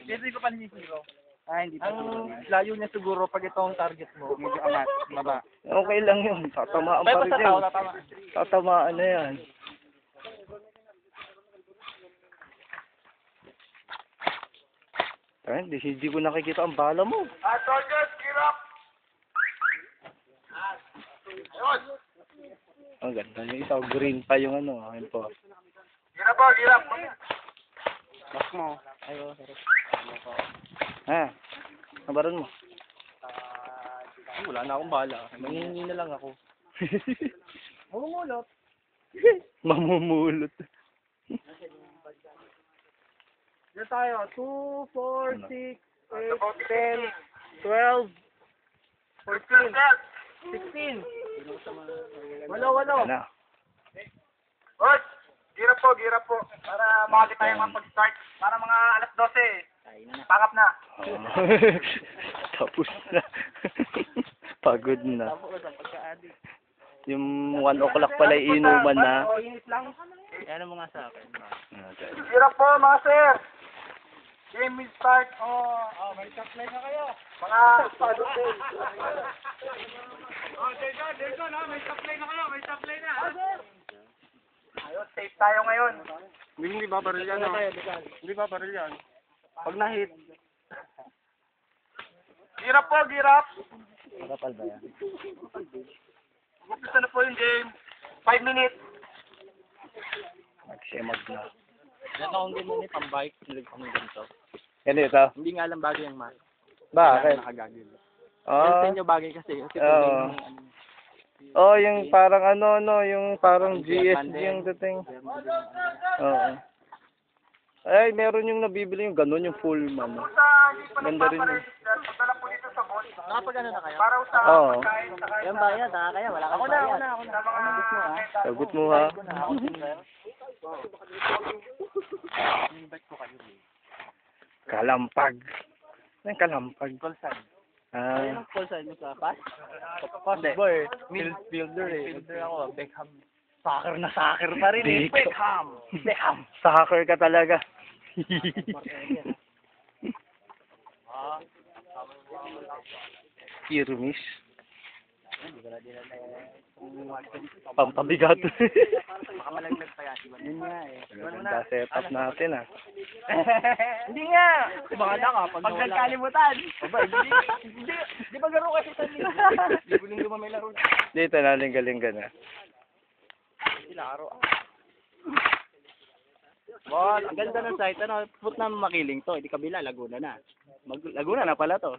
Hindi ko pa nisisigaw. Hindi pa. Ang layo niya siguro pag itong target mo, medyo angat, baba. Okay lang yun. Tatamaan pa rin yun. Tatamaan na yan. Ay, hindi ko nakikita ang bala mo. Target, gear up! Ang ganda yung isa. Green pa yung ano. Ayun po. Gear up po, gear up! Lock mo. Ayo, sorry. Ha? Nabaran mo? Wala na akong bala. Mangingi na lang ako. Mamumulot. Mamumulot. Yan tayo. 2, 4, 6, 8, 10, 12, 14, 16. Walo. Na. Oy! Gira po. Para makali tayo mag-start. Para mga alas 12. Pakap na. Tapos na. Pagod na. Yung 1 o'clock pala inuman na. Init lang. Ano mo nga sa akin? Gira po mga sir. Game will start. May supply na kayo. Mga padot din. Dito na. May supply na kayo. May supply na. Ayun, safe tayo ngayon. Hindi ba baril yan? Hindi ba baril yan? Pag na-hit. Girap po, girap. Makapal ba yan? Umpisa na po yung game. 5 minutes. Magsimag na. Yan akong ganyan eh, pang-bike. Nilig kami ganito. Ganito? Hindi nga lang bagay yung mask. Bakit? Nakagagil. Oh. Sa inyo bagay kasi. Kasi Oo. Oh, yung parang yung parang GSG yung dating. Oo. Ay, meron yung nabibili yung ganun, yung full man. Ganda rin yun. Pagdala po dito sa boss. Nakapag ano na kayo? Para sa Oo. pagkain sa kain. Yung bayad ha? Kaya wala kang bayad. Ako na. Sagot mo ha. Kalampag. Ano kalampag? Call Ah, call sign mo sa pass? Pass boy. Midfielder eh. Midfielder ako. Beckham. Soccer na soccer pa rin eh. Di ko. Soccer ka talaga. Kirmis. Pampabigat. Makamalaglag pa yan. Yun nga eh. Ganda setup natin ah. Hindi nga. Baka na ka. Pag nagkalimutan. Di ba garo kasi sa nila? Di ko linggo may laro. Dito na, lingga-lingga na. Sila aro. Ball, ang ganda ng site. Ano, put na makiling to. Hindi kabila, Laguna na. Laguna na pala to.